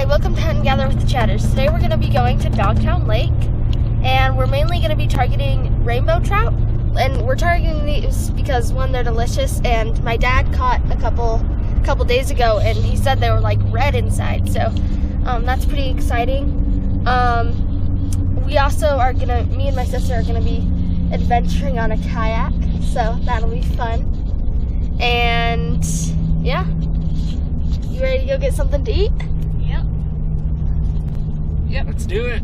Hi, welcome to Hunt and Gather with the Chatters. Today we're going to be going to Dogtown Lake, and we're mainly going to be targeting rainbow trout. And we're targeting these because, one, they're delicious, and my dad caught a couple days ago, and he said they were like red inside, so that's pretty exciting. We also are gonna, me and my sister are gonna be adventuring on a kayak, so that'll be fun. And yeah, you ready to go get something to eat? Yep. Yep, let's do it.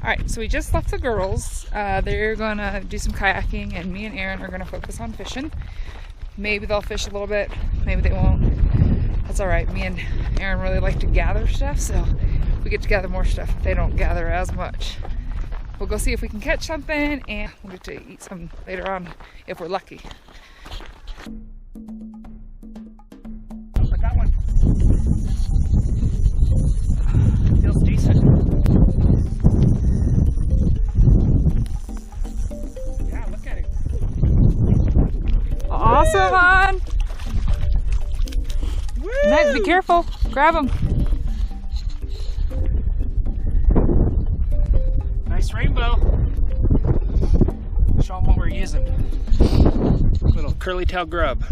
Alright, so we just left the girls. They're gonna do some kayaking, and me and Aaron are gonna focus on fishing. Maybe they'll fish a little bit, maybe they won't. That's alright. Me and Aaron really like to gather stuff, so we get to gather more stuff. They don't gather as much. We'll go see if we can catch something, and we'll get to eat some later on if we're lucky. I got one. Feels decent. Awesome, man! Nice, be careful. Grab him. Nice rainbow. Show them what we're using. Little curly tail grub.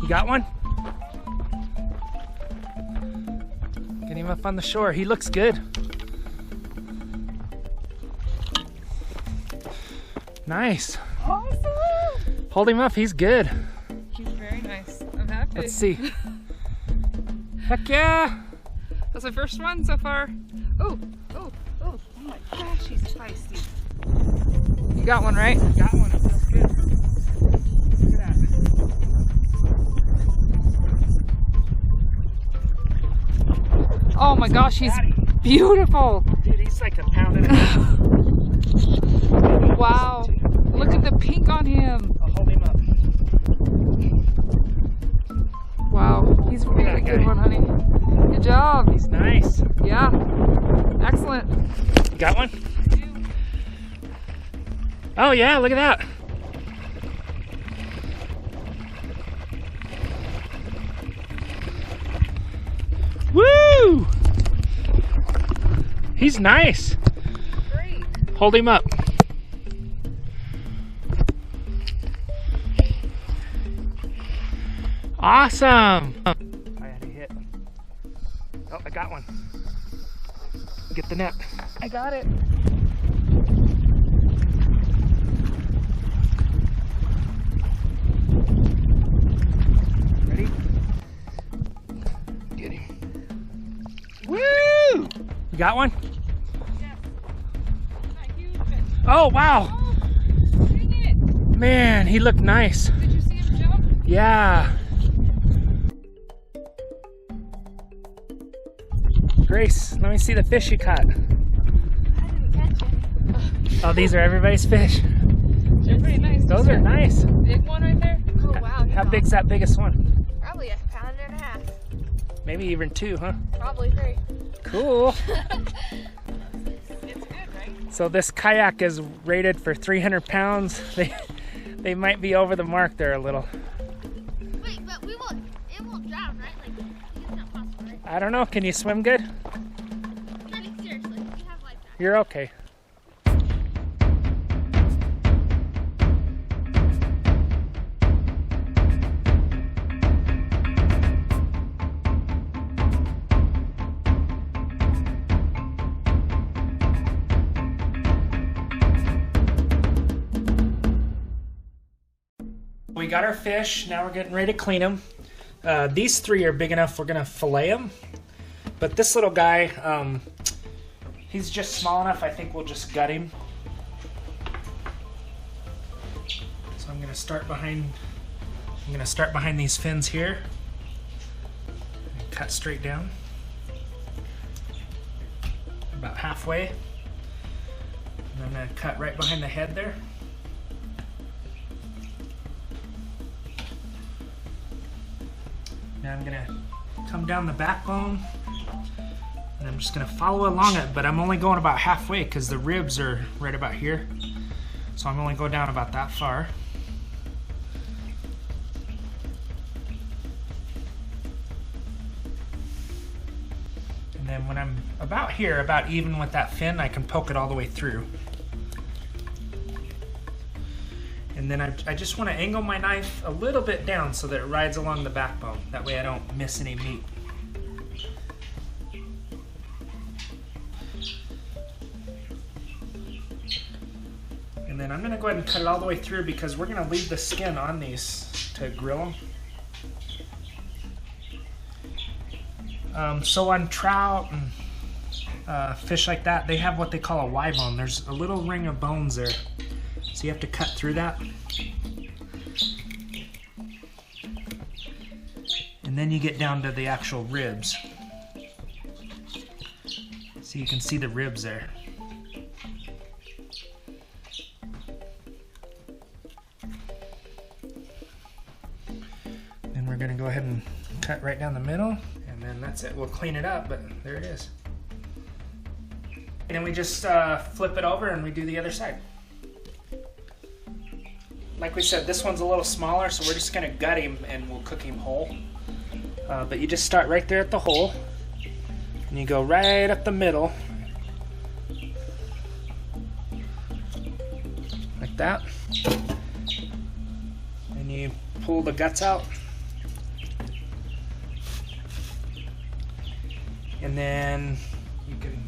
You got one? Get him up on the shore. He looks good. Nice. Awesome. Hold him up, he's good. He's very nice. I'm happy. Let's see. Heck yeah! That's my first one so far. Oh my gosh, he's feisty. You got one, right? Got one, it feels good. Look at that. Oh my gosh, he's beautiful. Dude, he's like a pound and a half. Wow. Look at the pink on him. I'll hold him up. Wow, he's really good one, honey. Good job. He's nice. Yeah. Excellent. You got one? I do. Oh yeah, look at that. Woo! He's nice. Great. Hold him up. Awesome! I had a hit. Oh, I got one. Get the net. I got it. Ready? Get him. Woo! You got one? Yes. A huge fish. Oh, wow! Oh, dang it. Man, he looked nice. Did you see him jump? Yeah. Grace, let me see the fish you caught. I didn't catch it. Oh, these are everybody's fish. They're pretty nice. Those are nice. Big one right there? Oh, wow. How big's that biggest one? Probably a pound and a half. Maybe even 2, huh? Probably 3. Cool. It's good, right? So this kayak is rated for 300 pounds. They might be over the mark there a little. Wait, but it won't drown, right? Like, it's not possible, right? I don't know. Can you swim good? Seriously, you have life jacket. You're okay. We got our fish. Now we're getting ready to clean them. These 3 are big enough we're gonna fillet them. But this little guy, he's just small enough. I think we'll just gut him. So I'm gonna start behind these fins here. And cut straight down. About halfway. And I'm gonna cut right behind the head there. Now I'm gonna come down the backbone, and I'm just gonna follow along it, but I'm only going about halfway because the ribs are right about here. So I'm only going down about that far. And then when I'm about here, about even with that fin, I can poke it all the way through. And then I just want to angle my knife a little bit down so that it rides along the backbone. That way I don't miss any meat. And then I'm going to go ahead and cut it all the way through because we're going to leave the skin on these to grill them. So on trout and fish like that, they have what they call a Y bone. There's a little ring of bones there. So you have to cut through that. And then you get down to the actual ribs. So you can see the ribs there. Then we're gonna go ahead and cut right down the middle, and then that's it. We'll clean it up, but there it is. And then we just flip it over and we do the other side. Like we said, this one's a little smaller, so we're just gonna gut him and we'll cook him whole. But you just start right there at the hole, and you go right up the middle, like that. And you pull the guts out. And then you can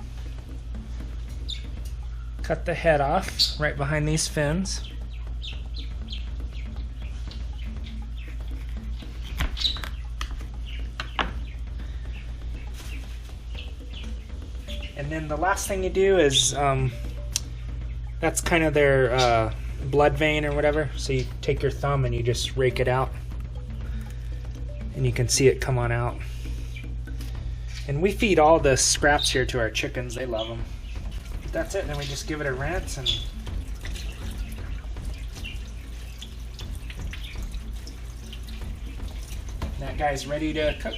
cut the head off right behind these fins. And then the last thing you do is, that's kind of their blood vein or whatever. So you take your thumb and you just rake it out. And you can see it come on out. And we feed all the scraps here to our chickens. They love them. But that's it. And then we just give it a rinse. And that guy's ready to cook.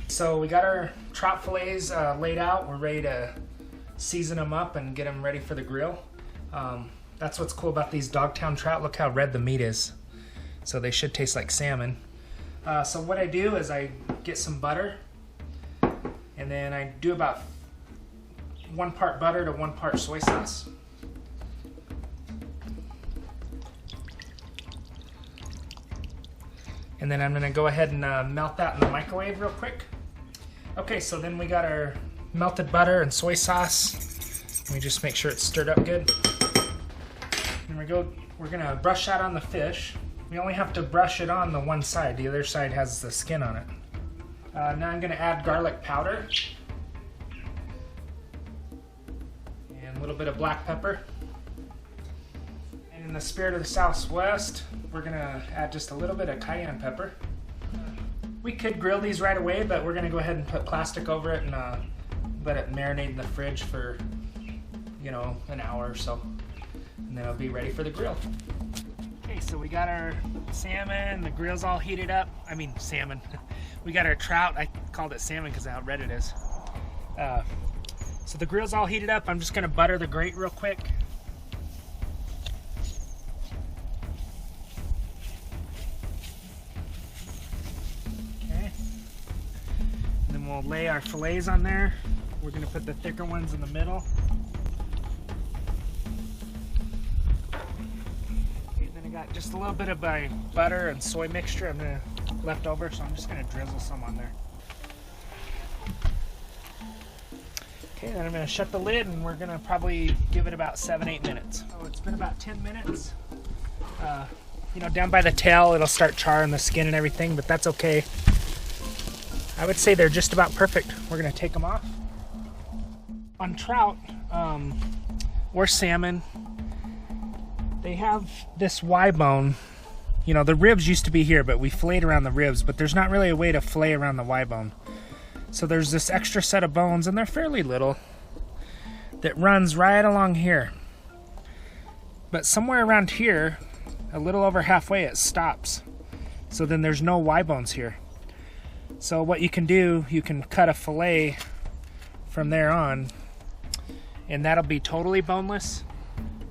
So we got our trout fillets laid out. We're ready to season them up and get them ready for the grill. That's what's cool about these Dogtown trout. Look how red the meat is. So they should taste like salmon. So what I do is I get some butter, and then I do about 1 part butter to 1 part soy sauce. And then I'm gonna go ahead and melt that in the microwave real quick. Okay, so then we got our melted butter and soy sauce. Let me just make sure it's stirred up good. And we're gonna brush that on the fish. We only have to brush it on the one side. The other side has the skin on it. Now I'm gonna add garlic powder. And a little bit of black pepper. And in the spirit of the Southwest, we're gonna add just a little bit of cayenne pepper. We could grill these right away, but we're gonna go ahead and put plastic over it and let it marinate in the fridge for, you know, an hour or so. And then it'll be ready for the grill. Okay, so we got our salmon, the grill's all heated up. I mean, salmon. We got our trout. I called it salmon because of how red it is. So the grill's all heated up. I'm just gonna butter the grate real quick. We'll lay our fillets on there. We're going to put the thicker ones in the middle. Okay, then I got just a little bit of my butter and soy mixture I'm gonna left over, so I'm just going to drizzle some on there. Okay, then I'm going to shut the lid and we're going to probably give it about 7-8 minutes. So it's been about 10 minutes. You know, down by the tail it'll start charring the skin and everything, but that's okay. I would say they're just about perfect. We're gonna take them off. On trout or salmon, they have this Y bone. You know, the ribs used to be here, but we filleted around the ribs, but there's not really a way to fillet around the Y bone. So there's this extra set of bones, and they're fairly little, that runs right along here. But somewhere around here, a little over halfway, it stops. So then there's no Y bones here. So what you can do, you can cut a fillet from there on, and that'll be totally boneless.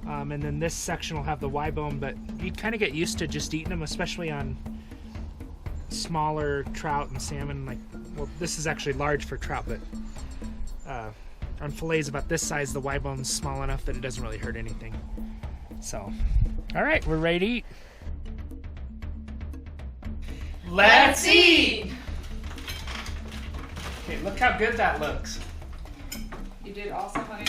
And then this section will have the Y bone, but you kind of get used to just eating them, especially on smaller trout and salmon. Like, well, this is actually large for trout, but on fillets about this size, the Y bone's small enough that it doesn't really hurt anything. So, all right, we're ready to eat. Let's eat! Okay, look how good that looks. You did awesome, honey.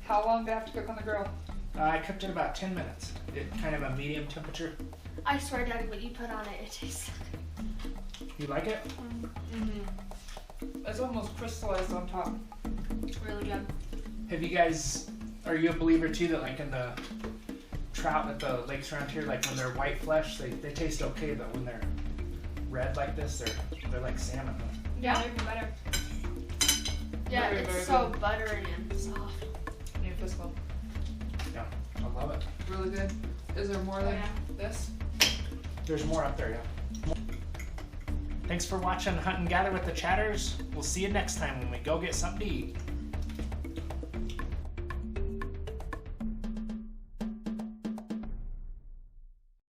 How long do I have to cook on the grill? I cooked it about 10 minutes. Kind of a medium temperature. I swear, Daddy, what you put on it, it tastes You like it? It's almost crystallized on top. really good. Have you guys, are you a believer too that like in the trout at the lakes around here, like when they're white flesh, they taste okay, but when they're red like this, they're like salmon. Yeah. They're even better. Yeah, Very, it's very so good. buttery and soft. Need this one. Yeah, I love it. Really good. Is there more than Yeah. this? There's more up there, yeah. Thanks for watching Hunt and Gather with the Chatters. We'll see you next time when we go get something to eat.